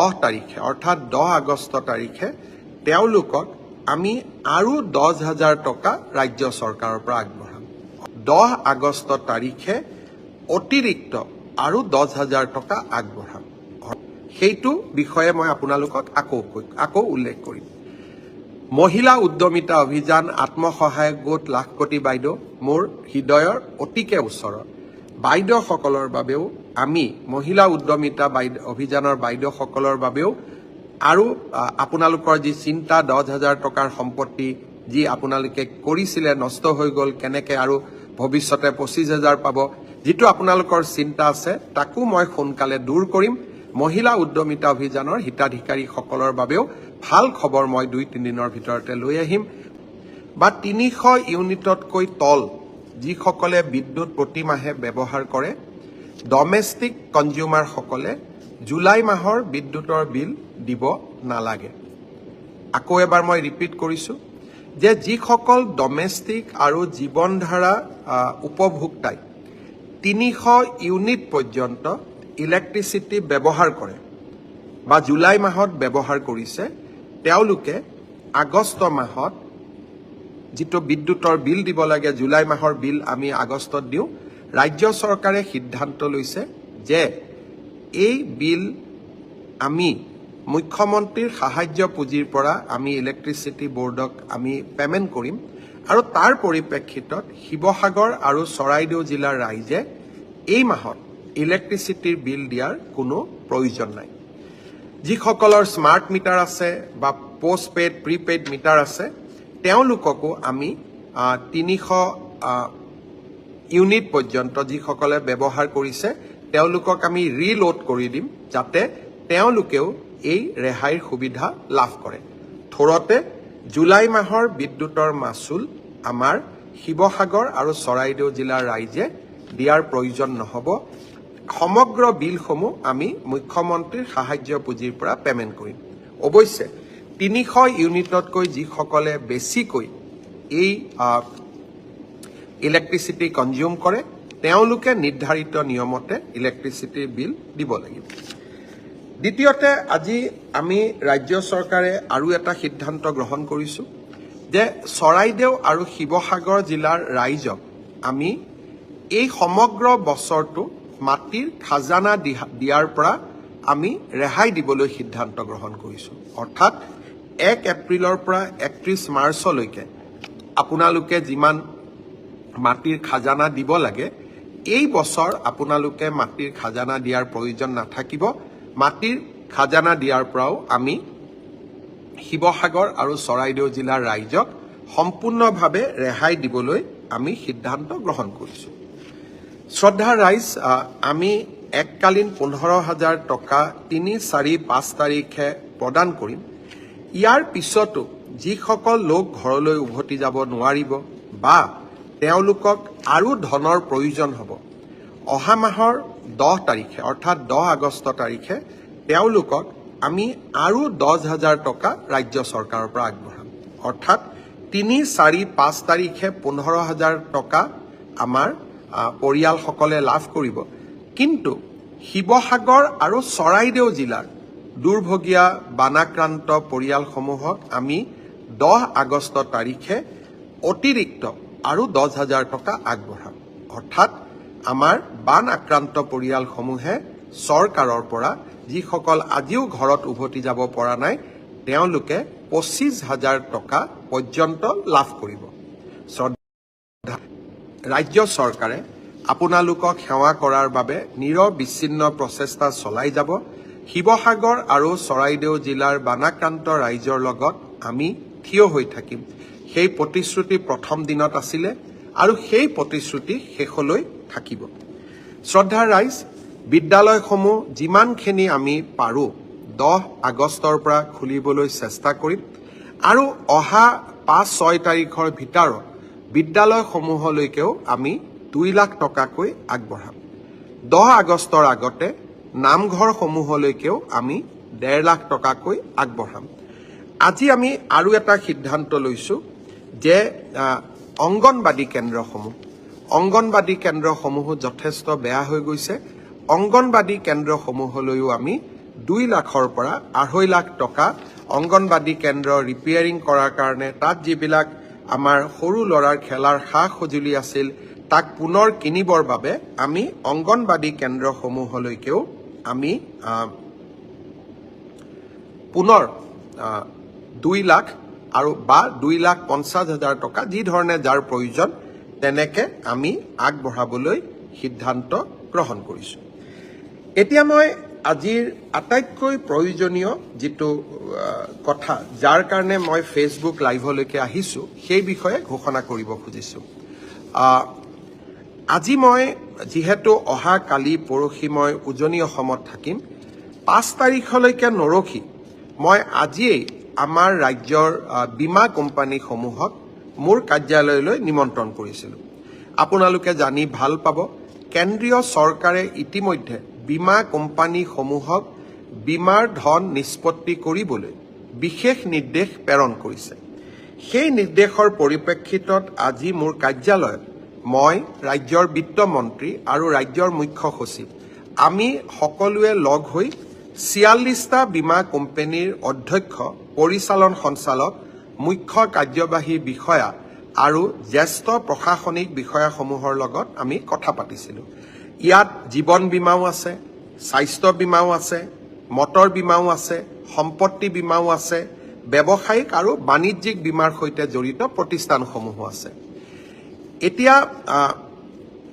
10 তাৰিখে অৰ্থাৎ 10 আগষ্ট তাৰিখে তেওঁলোকক আমি আৰু 10,000 টকা ৰাজ্য চৰকাৰৰ পৰা আগবঢ়াম 10 আগষ্ট তাৰিখে অতিৰিক্ত আৰু 10,000 টকা আগবঢ়াম সেইটো বিষয়ে মই আপোনালোকক আকৌ উল্লেখ কৰিম মহিলা উদ্যমিতা অভিযান আত্মসহায়ক গোট লাখপতি বাইদেউ মোৰ হৃদয়ৰ অতিকে ওচৰৰ বাইদেউসকলৰ বাবেও আমি মহিলা উদ্যমিতা অভিযানৰ বাইদেউসকলৰ বাবেও আৰু আপোনালোকৰ যি চিন্তা 10,000 টকাৰ সম্পত্তি যি আপোনালোকে কৰিছিলে নষ্ট হৈ গ'ল কেনেকৈ আৰু ভৱিষ্যতে 25,000 পাব যিটো আপোনালোকৰ চিন্তা আছে তাকো মই সোনকালে দূৰ কৰিম মহিলা উদ্যমিতা অভিযানৰ হিতাধিকাৰীসকলৰ বাবেও ভাল খবৰ মই 2-3 দিনৰ ভিতৰতে লৈ আহিম বা 300 ইউনিটতকৈ তল যিসকলে বিদ্যুৎ প্ৰতি মাহে ব্যৱহাৰ কৰে ডমেষ্টিক কনজিউমাৰ সকলে জুলাই মাহৰ বিদ্যুতৰ বিল দিব নালাগে আকৌ এবাৰ মই ৰিপিট কৰিছো যে যিসকল ডমেষ্টিক আৰু জীৱনধাৰা উপভোক্তাই 300 ইউনিট পৰ্যন্ত ইলেক্ট্ৰিচিটি ব্যৱহাৰ কৰে বা জুলাই মাহত ব্যৱহাৰ কৰিছে তেওঁলোকে আগষ্ট মাহত যিটো বিদ্যুতৰ বিল দিব লাগে জুলাই মাহৰ বিল আমি আগষ্টত দিওঁ ৰাজ্য চৰকাৰে সিদ্ধান্ত লৈছে যে এই বিল আমি মুখ্যমন্ত্ৰীৰ সাহায্য পুঁজিৰ পৰা আমি ইলেক্ট্ৰিচিটি বোৰ্ডক আমি পেমেণ্ট কৰিম আৰু তাৰ পৰিপ্ৰেক্ষিতত শিৱসাগৰ আৰু চৰাইদেউ জিলাৰ ৰাইজে এই মাহত ইলেক্ট্ৰিচিটিৰ বিল দিয়াৰ কোনো প্ৰয়োজন নাই যিসকলৰ স্মাৰ্ট মিটাৰ আছে বা পোষ্টপেড প্ৰিপেড মিটাৰ আছে তেওঁলোককো আমি 300 ইউনিট পৰ্যন্ত যিসকলে ব্যৱহাৰ কৰিছে তেওঁলোকক আমি ৰিলোড কৰি দিম যাতে তেওঁলোকেও এই ৰেহাইৰ সুবিধা লাভ কৰে থৰতে জুলাই মাহৰ বিদ্যুতৰ মাচুল আমাৰ শিৱসাগৰ আৰু চৰাইদেউ জিলাৰ ৰাইজে দিয়াৰ প্ৰয়োজন নহব সমগ্ৰ বিলসমূহ আমি মুখ্যমন্ত্ৰীৰ সাহায্য পুঁজিৰ পৰা পেমেণ্ট কৰিম অৱশ্যে 300 ইউনিটতকৈ যিসকলে বেছিকৈ এই ইলেক্ট্ৰিচিটি কনজিউম কৰে তেওঁলোকে নিৰ্ধাৰিত নিয়মতে ইলেক্ট্ৰিচিটিৰ বিল দিব লাগিব দ্বিতীয়তে আজি আমি ৰাজ্য চৰকাৰে আৰু এটা সিদ্ধান্ত গ্ৰহণ কৰিছো যে চৰাইদেউ আৰু শিৱসাগৰ জিলাৰ ৰাইজক আমি এই সমগ্ৰ বছৰটো মাটিৰ খাজানা দিয়াৰ পৰা আমি ৰেহাই দিবলৈ সিদ্ধান্ত গ্ৰহণ কৰিছো অৰ্থাৎ 1 এপ্ৰিলৰ পৰা 31 মাৰ্চলৈকে আপোনালোকে যিমান মাটিৰ খাজানা দিব লাগে এই বছৰ আপোনালোকে মাটিৰ খাজানা দিয়াৰ প্ৰয়োজন নাথাকিব মাটিৰ খাজানা দিয়াৰ পৰাও আমি শিৱসাগৰ আৰু চৰাইদেউ জিলাৰ ৰাইজক সম্পূৰ্ণভাৱে ৰেহাই দিবলৈ আমি সিদ্ধান্ত গ্ৰহণ কৰিছো শ্ৰদ্ধাৰ ৰাইজ আমি এককালীন 15,000 টকা 3, 4, 5 তাৰিখে প্ৰদান কৰিম ইয়াৰ পিছতো যিসকল লোক ঘৰলৈ উভতি যাব নোৱাৰিব বা তেওঁলোকক আৰু ধনৰ প্ৰয়োজন হ'ব অহা মাহৰ 10 তাৰিখে অৰ্থাৎ 10 আগষ্ট তাৰিখে তেওঁলোকক আমি আৰু 10,000 টকা ৰাজ্য চৰকাৰৰ পৰা আগবঢ়াম অৰ্থাৎ 3, 4, 5 তাৰিখে 15,000 টকা আমাৰ পৰিয়ালসকলে লাভ কৰিব কিন্তু শিৱসাগৰ আৰু চৰাইদেউ জিলাৰ দুৰ্ভগীয়া বানাক্ৰান্ত পৰিয়ালসমূহক আমি 10 আগষ্ট তাৰিখে অতিৰিক্ত আৰু 10,000 টকা আগবঢ়াম অৰ্থাৎ আমাৰ বান আক্ৰান্ত পৰিয়ালসমূহে চৰকাৰৰ পৰা যিসকল আজিও ঘৰত উভতি যাব পৰা নাই তেওঁলোকে 25,000 টকা পৰ্যন্ত লাভ কৰিব ৰাজ্য চৰকাৰে আপোনালোকক সেৱা কৰাৰ বাবে নিৰবিচ্ছিন্ন প্ৰচেষ্টা চলাই যাব শিৱসাগৰ আৰু চৰাইদেউ জিলাৰ বানাক্ৰান্ত ৰাইজৰ লগত আমি থিয় হৈ থাকিম সেই প্ৰতিশ্ৰুতি প্ৰথম দিনত আছিলে আৰু সেই প্ৰতিশ্ৰুতি শেষলৈ থাকিব শ্ৰদ্ধাৰ ৰাইজ বিদ্যালয়সমূহ যিমানখিনি আমি পাৰো 10 আগষ্টৰ পৰা খুলিবলৈ চেষ্টা কৰিম আৰু অহা 5-6 তাৰিখৰ ভিতৰত বিদ্যালয়সমূহলৈকেও আমি 2 লাখ টকাকৈ আগবঢ়াম 10 আগষ্টৰ আগতে নামঘৰসমূহলৈকেও আমি 1.5 লাখ টকাকৈ আগবঢ়াম আজি আমি আৰু এটা সিদ্ধান্ত লৈছো যে অংগনবাদী কেন্দ্ৰসমূহ যথেষ্ট বেয়া হৈ গৈছে অংগনবাদী কেন্দ্ৰসমূহলৈও আমি 2 লাখৰ পৰা 2.5 লাখ টকা অংগনবাদী কেন্দ্ৰ ৰিপেয়াৰিং কৰাৰ কাৰণে তাত যিবিলাক আমাৰ সৰু ল'ৰাৰ খেলাৰ সা সঁজুলি আছিল তাক পুনৰ কিনিবৰ বাবে আমি অংগনবাদী কেন্দ্ৰসমূহলৈকেও আমি পুনৰ 2 লাখ আৰু বা 2,50,000 টকা যি ধৰণে যাৰ প্ৰয়োজন তেনেকে আমি আগবঢ়াবলৈ সিদ্ধান্ত গ্ৰহণ কৰিছো। এতিয়া মই আজিৰ আটাইতকৈ প্ৰয়োজনীয় যেটো কথা যাৰ কাৰণে মই ফেচবুক লাইভলৈকে আহিছো সেই বিষয়ে ঘোষণা কৰিব খুজিছো। আজি মই যেহেতু অহা কালি পৰহি মই উজনি অসমত থাকিম 5 তাৰিখলৈকে নৰখি মই আজিয়েই আমাৰ ৰাজ্যৰ বীমা কোম্পানীসমূহক মোৰ কাৰ্যালয়লৈ নিমন্ত্ৰণ কৰিছিলো। আপোনালোকে জানি ভাল পাব কেন্দ্ৰীয় চৰকাৰে ইতিমধ্যে বীমা কোম্পানীসমূহক বীমাৰ ধন নিষ্পত্তি কৰিবলৈ বিশেষ নিৰ্দেশ প্ৰেৰণ কৰিছে। সেই নিৰ্দেশৰ পৰিপ্ৰেক্ষিতত আজি মোৰ কাৰ্যালয়ত মই ৰাজ্যৰ বিত্তমন্ত্ৰী আৰু ৰাজ্যৰ মুখ্য সচিব আমি সকলোৱে লগ হৈ 46টা বীমা কোম্পানীৰ অধ্যক্ষ পৰিচালন সঞ্চালক মুখ্য কাৰ্যবাহী বিষয়া আৰু জ্যেষ্ঠ প্ৰশাসনিক বিষয়াসমূহৰ লগত আমি কথা পাতিছিলো। ইয়াত জীৱন বীমাও আছে, স্বাস্থ্য বীমাও আছে, মটৰ বীমাও আছে, সম্পত্তি বীমাও আছে, ব্যৱসায়িক আৰু বাণিজ্যিক বীমাৰ সৈতে জড়িত প্ৰতিষ্ঠানসমূহো আছে। এতিয়া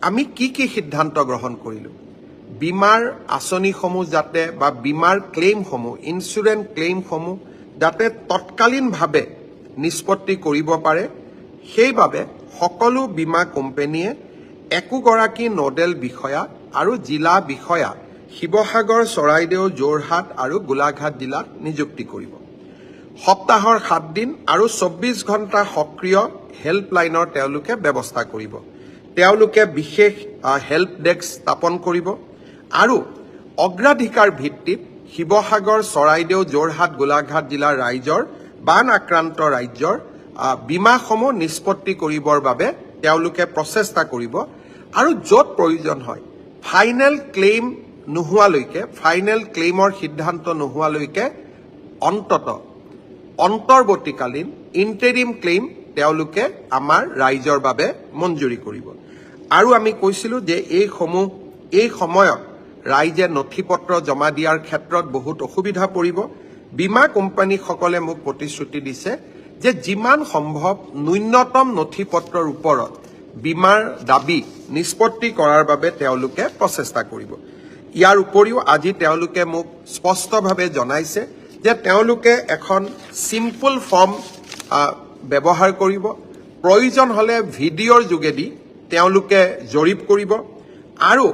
আমি কি সিদ্ধান্ত গ্ৰহণ কৰিলো বীমাৰ আঁচনিসমূহ যাতে বা বীমাৰ ক্লেইমসমূহ ইনস্যুৰেন্স ক্লেইমসমূহ যাতে তৎকালীনভাৱে নিষ্পত্তি কৰিব পাৰে সেইবাবে সকলো বীমা কোম্পানীয়ে একোগৰাকী নোডেল বিষয়া আৰু জিলা বিষয়া শিৱসাগৰ চৰাইদেউ যোৰহাট আৰু গোলাঘাট জিলাত নিযুক্তি কৰিব। সপ্তাহৰ 7 দিন আৰু 24 ঘণ্টা সক্ৰিয় হেল্পলাইনৰ তেওঁলোকে ব্যৱস্থা কৰিব। তেওঁলোকে বিশেষ হেল্প ডেস্ক স্থাপন কৰিব আৰু অগ্ৰাধিকাৰ ভিত্তিত শিৱসাগৰ চৰাইদেউ যোৰহাট গোলাঘাট জিলাৰ ৰাইজৰ বান আক্ৰান্ত ৰাজ্যৰ বীমাসমূহ নিষ্পত্তি কৰিবৰ বাবে তেওঁলোকে প্ৰচেষ্টা কৰিব আৰু য'ত প্ৰয়োজন হয় ফাইনেল ক্লেইম নোহোৱালৈকে ফাইনেল ক্লেইমৰ সিদ্ধান্ত নোহোৱালৈকে অন্তৰ্বৰ্তীকালীন ইণ্টাৰিম ক্লেইম তেওঁলোকে আমাৰ ৰাইজৰ বাবে মঞ্জুৰি কৰিব। আৰু আমি কৈছিলো যে এই সময়ত ৰাইজে নথিপত্ৰ জমা দিয়াৰ ক্ষেত্ৰত বহুত অসুবিধা পৰিব। বীমা কোম্পানীসকলে মোক প্ৰতিশ্ৰুতি দিছে যে যিমান সম্ভৱ ন্যূনতম নথিপত্ৰৰ ওপৰত বীমাৰ দাবী নিষ্পত্তি কৰাৰ বাবে তেওঁলোকে প্ৰচেষ্টা কৰিব। ইয়াৰ উপৰিও আজি তেওঁলোকে মোক স্পষ্টভাৱে জনাইছে যে তেওঁলোকে এখন সিম্পল ফৰ্ম ব্যৱহাৰ কৰিব, প্ৰয়োজন হলে ভিডিঅ'ৰ যোগেদি তেওঁলোকে জৰীপ কৰিব আৰু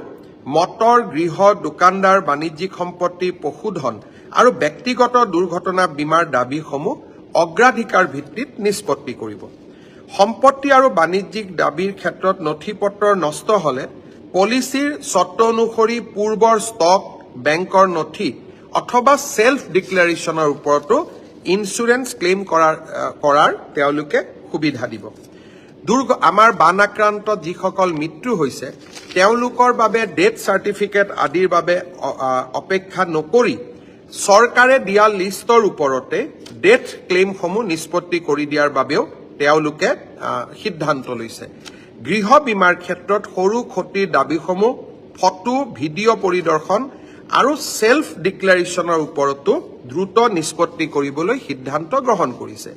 মটৰ গৃহ দোকানদাৰ বাণিজ্যিক সম্পত্তি পশুধন আৰু ব্যক্তিগত দুৰ্ঘটনা বীমাৰ দাবীসমূহ অগ্ৰাধিকাৰ ভিত্তিত নিষ্পত্তি কৰিব। সম্পত্তি আৰু বাণিজ্যিক দাবীৰ ক্ষেত্ৰত নথিপত্ৰ নষ্ট হলে পলিচিৰ চৰ্ত অনুসৰি পূৰ্বৰ ষ্টক বেংকৰ নথি অথবা সেলফ ডিক্লেৰেশ্যনৰ ওপৰতো ইন্স্যুৰেন্স ক্লেইম কৰাৰ তেওঁলোকে সুবিধা দিব। আমাৰ বান আক্ৰান্ত যিসকল মৃত্যু হৈছে তেওঁলোকৰ বাবে ডেথ চাৰ্টিফিকেট আদিৰ বাবে অপেক্ষা নকৰি চৰকাৰে দিয়া লিষ্টৰ ওপৰতে ডেথ ক্লেইমসমূহ নিষ্পত্তি কৰি দিয়াৰ বাবেও তেওঁলোকে সিদ্ধান্ত লৈছে। গৃহ বীমাৰ ক্ষেত্ৰত সৰু ক্ষতিৰ দাবীসমূহ ফটো ভিডিঅ' পৰিদৰ্শন আৰু সেলফ ডিক্লেৰেশ্যনৰ ওপৰতো দ্ৰুত নিষ্পত্তি কৰিবলৈ সিদ্ধান্ত গ্ৰহণ কৰিছে।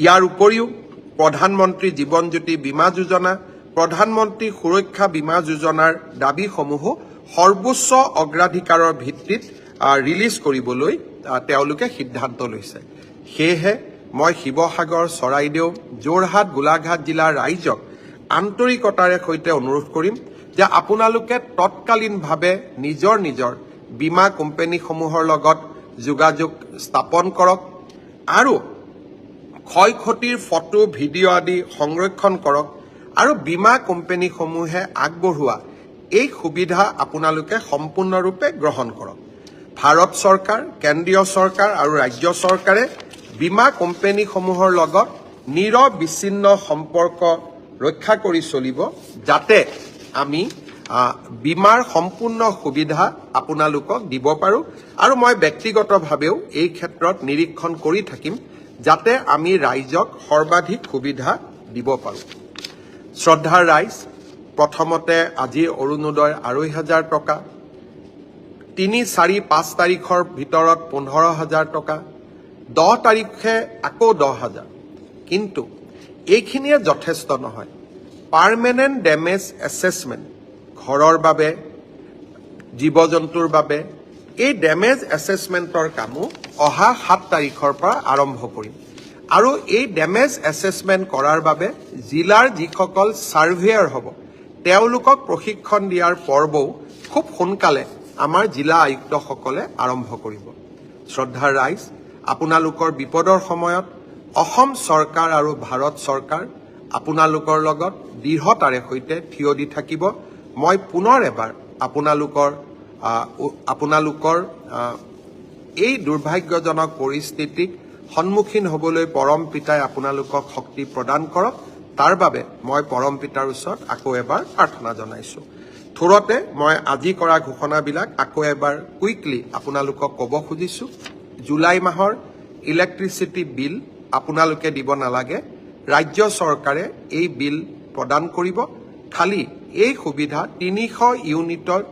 ইয়াৰ উপৰিও প্ৰধানমন্ত্ৰী জীৱন জ্যোতি বীমা যোজনা, প্ৰধানমন্ত্ৰী সুৰক্ষা বীমা যোজনাৰ দাবীসমূহো সৰ্বোচ্চ অগ্ৰাধিকাৰৰ ভিত্তিত ৰিলিজ কৰিবলৈ তেওঁলোকে সিদ্ধান্ত লৈছে। সেয়েহে মই শিৱসাগৰ চৰাইদেউ যোৰহাট গোলাঘাট জিলাৰ ৰাইজক আন্তৰিকতাৰে সৈতে অনুৰোধ কৰিম যে আপোনালোকে তৎকালীনভাৱে নিজৰ বীমা কোম্পানীসমূহৰ লগত যোগাযোগ স্থাপন কৰক আৰু ক্ষয় ক্ষতিৰ ফটো ভিডিঅ' আদি সংৰক্ষণ কৰক আৰু বীমা কোম্পানীসমূহে আগবঢ়োৱা এই সুবিধা আপোনালোকে সম্পূৰ্ণৰূপে গ্ৰহণ কৰক। ভাৰত চৰকাৰ, কেন্দ্ৰীয় চৰকাৰ আৰু ৰাজ্য চৰকাৰে বীমা কোম্পানীসমূহৰ লগত নিৰবিচ্ছিন্ন সম্পৰ্ক ৰক্ষা কৰি চলিব যাতে আমি বীমাৰ সম্পূৰ্ণ সুবিধা আপোনালোকক দিব পাৰোঁ আৰু মই ব্যক্তিগতভাৱেও এই ক্ষেত্ৰত নিৰীক্ষণ কৰি থাকিম যাতে আমি ৰাইজক সৰ্বাধিক সুবিধা দিব পাৰোঁ। শ্ৰদ্ধাৰ ৰাইজ, প্ৰথমতে আজি অৰুণোদয় ২৫০০ টকা, ৩, ৪, ৫ তাৰিখৰ ভিতৰত ১৫,০০০ টকা, ১০ তাৰিখে আকৌ ১০,০০০। কিন্তু এইখিনিয়ে যথেষ্ট নহয়। পাৰ্মানেণ্ট ডেমেজ এছেছমেণ্ট, ঘৰৰ বাবে, জীৱ জন্তুৰ বাবে, এই ডেমেজ এছেছমেণ্টৰ কামো অহা ৭ তাৰিখৰ পৰা আৰম্ভ কৰিম আৰু এই ডেমেজ এছেছমেণ্ট কৰাৰ বাবে জিলাৰ যিসকল ছাৰ্ভেয়াৰ হ'ব তেওঁলোকক প্ৰশিক্ষণ দিয়াৰ পৰ্বও খুব সোনকালে আমাৰ জিলা আয়ুক্তসকলে আৰম্ভ কৰিব। শ্ৰদ্ধাৰ ৰাইজ, আপোনালোকৰ বিপদৰ সময়ত অসম চৰকাৰ আৰু ভাৰত চৰকাৰ আপোনালোকৰ লগত দৃঢ়তাৰে সৈতে থিয় দি থাকিব। মই পুনৰ এবাৰ আপোনালোকৰ এই দুৰ্ভাগ্যজনক পৰিস্থিতিক সন্মুখীন হ'বলৈ পৰম পিতাই আপোনালোকক শক্তি প্ৰদান কৰক, তাৰ বাবে মই পৰম পিতাৰ ওচৰত আকৌ এবাৰ প্ৰাৰ্থনা জনাইছোঁ। থোৰতে মই আজি কৰা ঘোষণাবিলাক আকৌ এবাৰ কুইকলি আপোনালোকক ক'ব খুজিছোঁ। জুলাই মাহৰ ইলেক্ট্ৰিচিটি বিল আপোনালোকে দিব নালাগে, ৰাজ্য চৰকাৰে এই বিল প্ৰদান কৰিব। খালি এই সুবিধা ৩০০ ইউনিটত